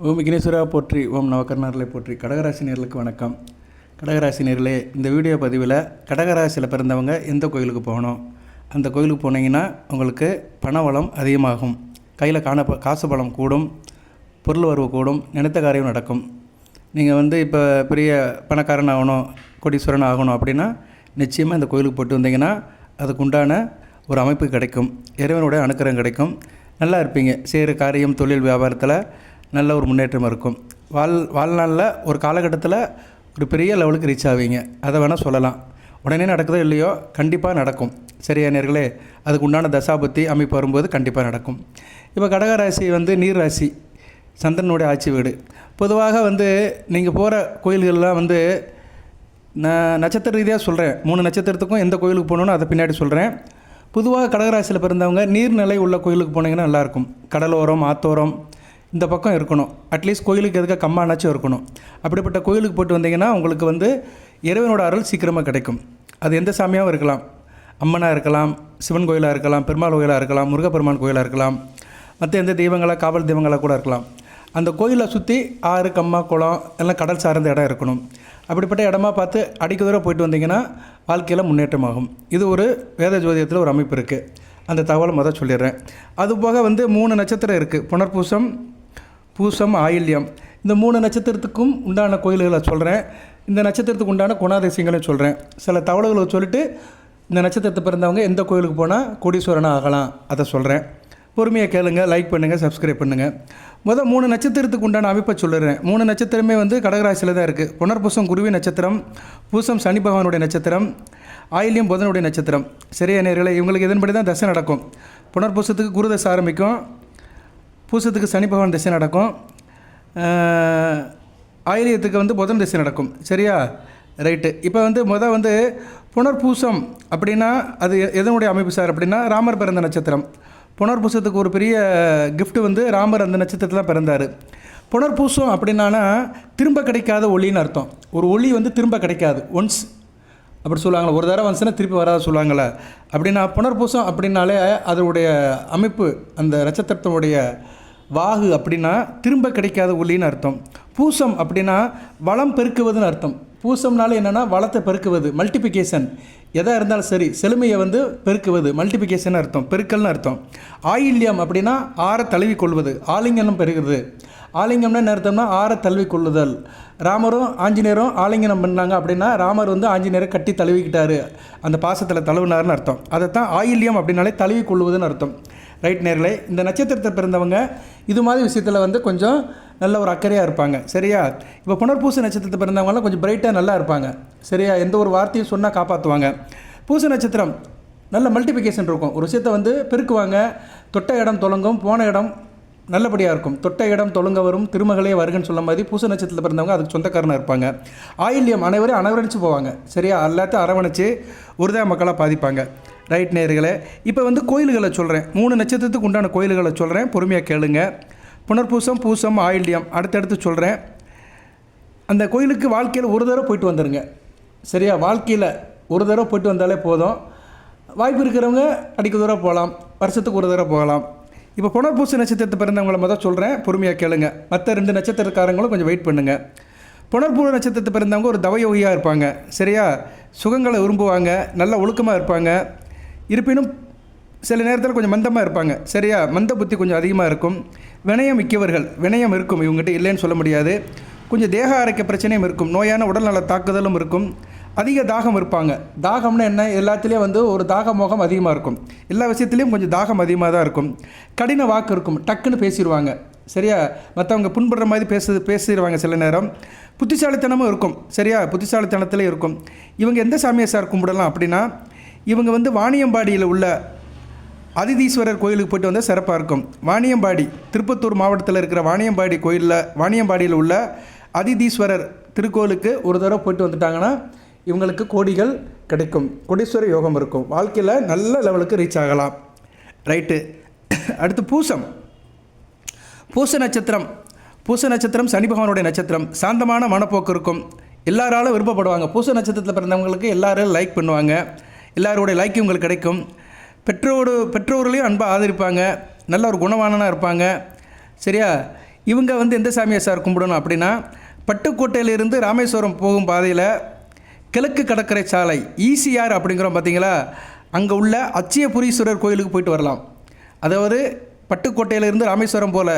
ஓம் விக்னேஸ்வரா போற்றி, ஓம் நவகர்ணர்களை போற்றி. கடகராசி நேர்களுக்கு வணக்கம். கடகராசி நேர்களே, இந்த வீடியோ பதிவில் கடகராசியில் பிறந்தவங்க எந்த கோயிலுக்கு போகணும், அந்த கோயிலுக்கு போனீங்கன்னா உங்களுக்கு பண வளம் அதிகமாகும், கையில் காசு பலம் கூடும், பொருள் வரவு கூடும், நினைத்த காரியம் நடக்கும். நீங்கள் இப்போ பெரிய பணக்காரன் ஆகணும், கோடீஸ்வரன் ஆகணும் அப்படின்னா நிச்சயமாக இந்த கோயிலுக்கு போட்டு வந்தீங்கன்னா அதுக்கு உண்டான ஒரு அமைப்பு கிடைக்கும், இறைவனுடைய அனுக்கிரகம் கிடைக்கும், நல்லா இருப்பீங்க. செய்கிற காரியம், தொழில், வியாபாரத்தில் நல்ல ஒரு முன்னேற்றம் இருக்கும். வாழ்நாளில் ஒரு காலகட்டத்தில் ஒரு பெரிய லெவலுக்கு ரீச் ஆவீங்க, அதை வேணால் சொல்லலாம். உடனே நடக்குதோ இல்லையோ கண்டிப்பாக நடக்கும். சரியா நேர்களே? அதுக்கு உண்டான தசாபுத்தி அமைப்பு வரும்போது கண்டிப்பாக நடக்கும். இப்போ கடகராசி நீர் ராசி, சந்திரனுடைய ஆட்சி வீடு. பொதுவாக நீங்கள் போகிற கோயில்கள்லாம் நான் நட்சத்திர ரீதியாக சொல்கிறேன். 3 நட்சத்திரத்துக்கும் எந்த கோயிலுக்கு போகணுன்னு அதை பின்னாடி சொல்கிறேன். பொதுவாக கடகராசியில் பிறந்தவங்க நீர்நிலை உள்ள கோயிலுக்கு போனீங்கன்னா நல்லாயிருக்கும். கடலோரம், ஆத்தோரம் இந்த பக்கம் இருக்கணும். அட்லீஸ்ட் கோயிலுக்கு எதுக்காக கம்மானாச்சும் இருக்கணும். அப்படிப்பட்ட கோயிலுக்கு போட்டு வந்தீங்கன்னா உங்களுக்கு இறைவனோட அருள் சீக்கிரமாக கிடைக்கும். அது எந்த சாமியாகவும் இருக்கலாம், அம்மனாக இருக்கலாம், சிவன் கோயிலாக இருக்கலாம், பெருமாள் கோயிலாக இருக்கலாம், முருகப்பெருமான் கோயிலாக இருக்கலாம், மற்ற எந்த தெய்வங்களாக, காவல் தெய்வங்களாக கூட இருக்கலாம். அந்த கோயிலை சுற்றி ஆறு, கம்மா, குளம் எல்லாம் கடல் சார்ந்த இடம் இருக்கணும். அப்படிப்பட்ட இடமா பார்த்து அடிக்க தூரம் போயிட்டு வந்தீங்கன்னா வாழ்க்கையில் முன்னேற்றமாகும். இது ஒரு வேத ஜோதிடத்தில் ஒரு அமைப்பு இருக்குது. அந்த தகவலை சொல்லிடுறேன். அதுபோக 3 நட்சத்திரம் இருக்குது. புனர்பூசம், பூசம், ஆயில்யம். இந்த 3 நட்சத்திரத்துக்கும் உண்டான கோயில்களை சொல்கிறேன். இந்த நட்சத்திரத்துக்கு உண்டான குணாதிசயங்களையும் சொல்கிறேன். சில தகவல்களை சொல்லிவிட்டு இந்த நட்சத்திரத்தை பிறந்தவங்க எந்த கோயிலுக்கு போனால் கோடீஸ்வரனாக ஆகலாம் அதை சொல்கிறேன். பொறுமையாக கேளுங்க, லைக் பண்ணுங்கள், சப்ஸ்கிரைப் பண்ணுங்கள். 3 நட்சத்திரத்துக்கு உண்டான அமைப்பை சொல்லிடுறேன். 3 நட்சத்திரமே கடகராசியில் தான் இருக்குது. புனர்பூசம் குருவி நட்சத்திரம், பூசம் சனி பகவானுடைய நட்சத்திரம், ஆயில்யம் புதனுடைய நட்சத்திரம். சரியா நேர்களே? இவங்களுக்கு இதன்படி தான் தசை நடக்கும். புனர்பூசத்துக்கு குரு தசை ஆரம்பிக்கும், பூசத்துக்கு சனி பகவான் திசை நடக்கும், ஆயிலியத்துக்கு புதன் திசை நடக்கும். சரியா? ரைட்டு. இப்போ புனர்பூசம் அப்படின்னா அது எதனுடைய அமைப்பு சார் அப்படின்னா ராமர் பிறந்த நட்சத்திரம். புனர்பூசத்துக்கு ஒரு பெரிய கிஃப்ட்டு ராமர் அந்த நட்சத்திரத்தில் தான் பிறந்தார். புனர்பூசம் அப்படின்னா திரும்ப கிடைக்காத ஒளின்னு அர்த்தம். ஒரு ஒளி திரும்ப கிடைக்காது, ஒன்ஸ் அப்படி சொல்லுவாங்களே, ஒரு தடவை வந்துச்சுன்னா திருப்பி வராத சொல்லுவாங்களே. அப்படின்னா புனர்பூசம் அப்படின்னாலே அதனுடைய அமைப்பு, அந்த நட்சத்திரத்தினுடைய வாகு அப்படின்னா திரும்ப கிடைக்காத ஒளின்னு அர்த்தம். பூசம் அப்படின்னா வளம் பெருக்குவதுன்னு அர்த்தம். பூசம்னால என்னென்னா வளத்தை பெருக்குவது, மல்டிபிகேஷன். எதாக இருந்தாலும் சரி, செழுமையை பெருக்குவது, மல்டிபிகேஷன் அர்த்தம், பெருக்கல்னு அர்த்தம். ஆயில்யம் அப்படின்னா ஆற தழுவி கொள்வது, ஆலிங்கனம் பெருகுது. ஆலிங்கம்னா என்ன அர்த்தம்னா ஆற தழுவி கொள்ளுதல். ராமரும் ஆஞ்சநேயரும் ஆலிங்கனம் பண்ணாங்க அப்படின்னா ராமர் ஆஞ்சநேயரை கட்டி தழுவிக்கிட்டாரு, அந்த பாசத்தில் தழுவினார்னு அர்த்தம். அதைத்தான் ஆயில்யம் அப்படின்னாலே தழுவி கொள்வதுன்னு அர்த்தம். ரைட் நேர்களே? இந்த நட்சத்திரத்தை பிறந்தவங்க இது மாதிரி விஷயத்தில் கொஞ்சம் நல்ல ஒரு அக்கறையாக இருப்பாங்க. சரியா? இப்போ புனர்பூச நட்சத்திரத்தை பிறந்தவங்களாம் கொஞ்சம் பிரைட்டாக நல்லா இருப்பாங்க. சரியா? எந்த ஒரு வார்த்தையும் சொன்னால் காப்பாற்றுவாங்க. பூச நட்சத்திரம் நல்ல மல்டிபிகேஷன் இருக்கும். ஒரு விஷயத்தை பெருக்குவாங்க. தொட்ட இடம் தொலங்கும், போன இடம் நல்லபடியாக இருக்கும். தொட்ட இடம் தொழுங்க வரும், திருமகளே வருகன்னு சொல்ல மாதிரி பூச நட்சத்திரத்தில் பிறந்தவங்க அதுக்கு சொந்தக்காரனாக இருப்பாங்க. ஆயில்யம் அனைவரையும் அரவணைச்சு போவாங்க. சரியா? எல்லாத்தையும் அரவணைச்சு ஒருதா மக்களாக பாதிப்பாங்க. ரைட் நேயர்களே? இப்போ கோயில்களை சொல்கிறேன். 3 நட்சத்திரத்துக்கு உண்டான கோயில்களை சொல்கிறேன், பொறுமையாக கேளுங்க. புனர்பூசம், பூசம், ஆயில்யம் அடுத்தடுத்து சொல்கிறேன். அந்த கோயிலுக்கு வாழ்க்கையில் ஒரு தடவை போயிட்டு வந்துடுங்க. சரியா? வாழ்க்கையில் ஒரு தடவை போயிட்டு வந்தாலே போதும். வாய்ப்பு இருக்கிறவங்க அடிக்க தூரம் போகலாம், வருஷத்துக்கு ஒரு தடவை போகலாம். இப்போ புனர்பூச நட்சத்திரத்தை பிறந்தவங்களை சொல்கிறேன், பொறுமையாக கேளுங்க. மற்ற 2 நட்சத்திரக்காரங்களும் கொஞ்சம் வெயிட் பண்ணுங்கள். புனர்பூச நட்சத்திரத்தை பிறந்தவங்க ஒரு தவயோகியாக இருப்பாங்க. சரியா? சுகங்களை விரும்புவாங்க, நல்ல ஒழுக்கமாக இருப்பாங்க. இருப்பினும் சில நேரத்தில் கொஞ்சம் மந்தமாக இருப்பாங்க. சரியா? மந்த புத்தி கொஞ்சம் அதிகமாக இருக்கும். வினயம் மிக்கவர்கள், வினயம் இருக்கும் இவங்ககிட்ட, இல்லைன்னு சொல்ல முடியாது. கொஞ்சம் தேக ஆரோக்கிய பிரச்சனையும் இருக்கும், நோயான உடல்நல தாக்குதலும் இருக்கும். அதிக தாகம் இருப்பாங்க. தாகம்னா என்ன? எல்லாத்துலேயும் ஒரு தாக மோகம் அதிகமாக இருக்கும். எல்லா விஷயத்துலேயும் கொஞ்சம் தாகம் அதிகமாக தான் இருக்கும். கடின வாக்கு இருக்கும், டக்குன்னு பேசிடுவாங்க. சரியா? மற்றவங்க புண்படுற மாதிரி பேசிடுவாங்க. சில நேரம் புத்திசாலித்தனமும் இருக்கும். சரியா? புத்திசாலித்தனத்திலே இருக்கும். இவங்க எந்த சாமியை சார் கும்பிடலாம் அப்படின்னா இவங்க வாணியம்பாடியில் உள்ள அதிதீஸ்வரர் கோயிலுக்கு போய்ட்டு வந்தால் சிறப்பாக இருக்கும். வாணியம்பாடி திருப்பத்தூர் மாவட்டத்தில் இருக்கிற வாணியம்பாடியில் உள்ள அதிதீஸ்வரர் திருக்கோயிலுக்கு ஒரு தடவை போய்ட்டு வந்துட்டாங்கன்னா இவங்களுக்கு கோடிகள் கிடைக்கும், கோடீஸ்வர யோகம் இருக்கும், வாழ்க்கையில் நல்ல லெவலுக்கு ரீச் ஆகலாம். ரைட்டு. அடுத்து பூசம். பூச நட்சத்திரம் சனி பகவானுடைய நட்சத்திரம். சாந்தமான மனப்போக்கு இருக்கும், எல்லாராலும் விருப்பப்படுவாங்க. பூச நட்சத்திரத்தில் பிறந்தவங்களுக்கு எல்லாரும் லைக் பண்ணுவாங்க, எல்லாரோடைய லைக் உங்களுக்கு கிடைக்கும். பெற்றோர்களையும் அன்பாக ஆதரிப்பாங்க, நல்ல ஒரு குணவானனாக இருப்பாங்க. சரியா? இவங்க வந்து எந்த சாமியை சார் கும்பிடணும் அப்படின்னா, பட்டுக்கோட்டையிலிருந்து ராமேஸ்வரம் போகும் பாதையில் கிழக்கு கடற்கரை சாலை ஈசிஆர் அப்படிங்கிறோம் பார்த்தீங்களா, அங்கே உள்ள அச்சயபுரீஸ்வரர் கோயிலுக்கு போயிட்டு வரலாம். அதாவது பட்டுக்கோட்டையிலிருந்து ராமேஸ்வரம் போல்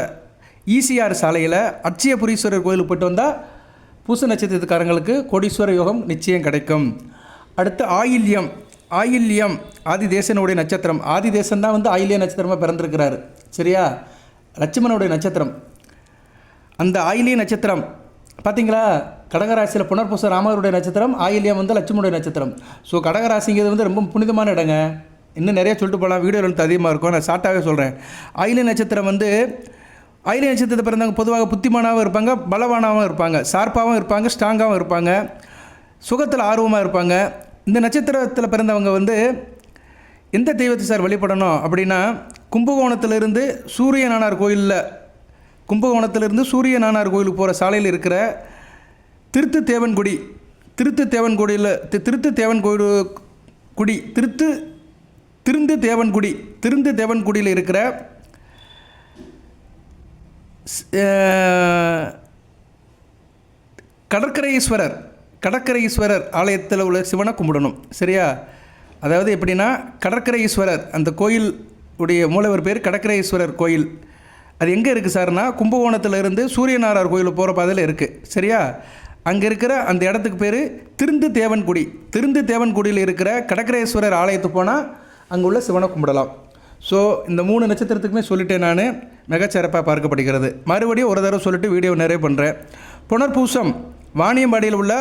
ஈசிஆர் சாலையில் அச்சயபுரீஸ்வரர் கோயிலுக்கு போயிட்டு வந்தால் பூச நட்சத்திரத்துக்காரங்களுக்கு கோடீஸ்வர யோகம் நிச்சயம் கிடைக்கும். அடுத்து ஆயில்யம். ஆயில்யம் ஆதிதேசனுடைய நட்சத்திரம். ஆதிதேசன் தான் வந்து ஆயில்ய நட்சத்திரமாக பிறந்திருக்கிறாரு. சரியா? லட்சுமணனுடைய நட்சத்திரம். அந்த ஆயில்ய நட்சத்திரம் பார்த்தீங்களா, கடகராசியில் புனர்பூச ராமருடைய நட்சத்திரம், ஆயில்யம் வந்து லட்சுமணுடைய நட்சத்திரம். ஸோ கடகராசிங்கிறது வந்து ரொம்ப புனிதமான இடங்க. இன்னும் நிறையா சொல்லிட்டு போகலாம், வீடியோ எழுத்து அதிகமாக இருக்கும், நான் ஷார்ட்டாகவே சொல்கிறேன். ஆயில்ய நட்சத்திரம் வந்து ஆயில்ய நட்சத்திரத்தை பிறந்தவங்க பொதுவாக புத்திமானாகவும் இருப்பாங்க, பலவானாகவும் இருப்பாங்க, ஷார்ப்பாகவும் இருப்பாங்க, ஸ்ட்ராங்காகவும் இருப்பாங்க, சுகத்தில் ஆர்வமாக இருப்பாங்க. இந்த நட்சத்திரத்தில் பிறந்தவங்க வந்து எந்த தெய்வத்தை சார் வழிபடணும் அப்படின்னா, கும்பகோணத்திலிருந்து சூரியநானார் கோயிலில், கும்பகோணத்திலிருந்து சூரியநானார் கோயிலுக்கு போகிற சாலையில் இருக்கிற திருத்து தேவன்குடி, திருந்து தேவன்குடியில் இருக்கிற கடற்கரை ஈஸ்வரர் ஆலயத்தில் உள்ள சிவனை கும்பிடணும். சரியா? அதாவது எப்படின்னா, கடற்கரை ஈஸ்வரர் அந்த கோயில் உடைய மூலவர் பேர் கடற்கரை ஈஸ்வரர் கோயில். அது எங்கே இருக்குது சார்னா, கும்பகோணத்திலிருந்து சூரியநாராயணர் கோயிலுக்கு போகிற பாதையில் இருக்குது. சரியா? அங்கே இருக்கிற அந்த இடத்துக்கு பேர் திருந்து தேவன்குடியில் இருக்கிற கடற்கரேஸ்வரர் ஆலயத்துக்கு போனால் அங்கே உள்ள சிவனை கும்பிடலாம். ஸோ இந்த 3 நட்சத்திரத்துக்குமே சொல்லிட்டேன், நான் மிகச்சிறப்பாக பார்க்கப்படுகிறது. மறுபடியும் ஒரு தடவை சொல்லிட்டு வீடியோ நிறைவு பண்ணுறேன். புனர்பூசம் வாணியம்பாடியில் உள்ள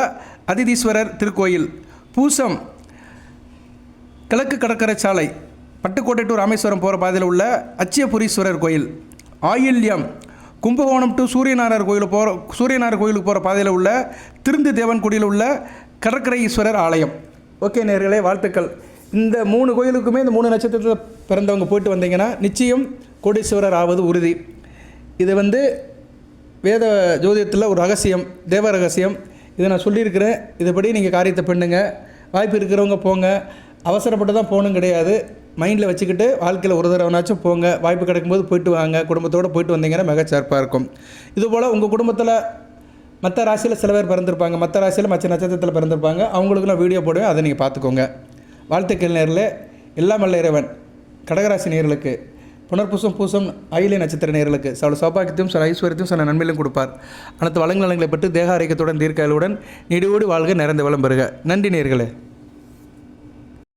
அதிதீஸ்வரர் திருக்கோயில். பூசம் கிழக்கு கடற்கரை சாலை பட்டுக்கோட்டை டு ராமேஸ்வரம் போகிற பாதையில் உள்ள அச்சயபுரீஸ்வரர் கோயில். ஆயில்யம் கும்பகோணம் டு சூரியநாராயணர் கோயிலுக்கு போகிற பாதையில் உள்ள திருந்து தேவன்குடியில் உள்ள கடற்கரை ஈஸ்வரர் ஆலயம். ஓகே நேயர்களே, வாழ்த்துக்கள். இந்த 3 கோயிலுக்குமே இந்த 3 நட்சத்திரத்தில் பிறந்தவங்க போயிட்டு வந்தீங்கன்னா நிச்சயம் கோடீஸ்வரர் ஆவது உறுதி. இது வந்து வேத ஜோதிடத்தில் ஒரு ரகசியம், தேவ ரகசியம். இதை நான் சொல்லியிருக்கிறேன். இதுபடி நீங்கள் காரியத்தை பண்ணுங்க. வாய்ப்பு இருக்கிறவங்க போங்க. அவசரப்பட்டு தான் போகணும் கிடையாது. மைண்டில் வச்சுக்கிட்டு வாழ்க்கையில் ஒரு தடவைனாச்சும் போங்க. வாய்ப்பு கிடைக்கும்போது போயிட்டு வாங்க. குடும்பத்தோடு போயிட்டு வந்தீங்கன்னா மிகச்சிறப்பாக இருக்கும். இதுபோல் உங்கள் குடும்பத்தில் மற்ற ராசியில் சில பேர் பிறந்திருப்பாங்க, மற்ற ராசியில் மற்ற நட்சத்திரத்தில் பிறந்திருப்பாங்க. அவங்களுக்கு நான் வீடியோ போடுவேன், அதை நீங்கள் பார்த்துக்கோங்க. வாழ்த்துக்கள் நேயர்களே. எல்லாம் வல்ல இறைவன் கடகராசி நேயர்களுக்கு, புனர்பூசம் பூசம் ஆயில்ய நட்சத்திர நேயர்களுக்கு சில சௌபாகியத்தையும் சில ஐஸ்வர்யத்தையும் சில நன்மையிலும் கொடுப்பார். அனைத்து வளங்களை பெற்று தேக ஆரோக்கியத்துடன் தீர்க்காயலுடன் நீடியோடு வாழ்க, நிறைந்த வளம் பெறுக. நன்றி நேயர்களே.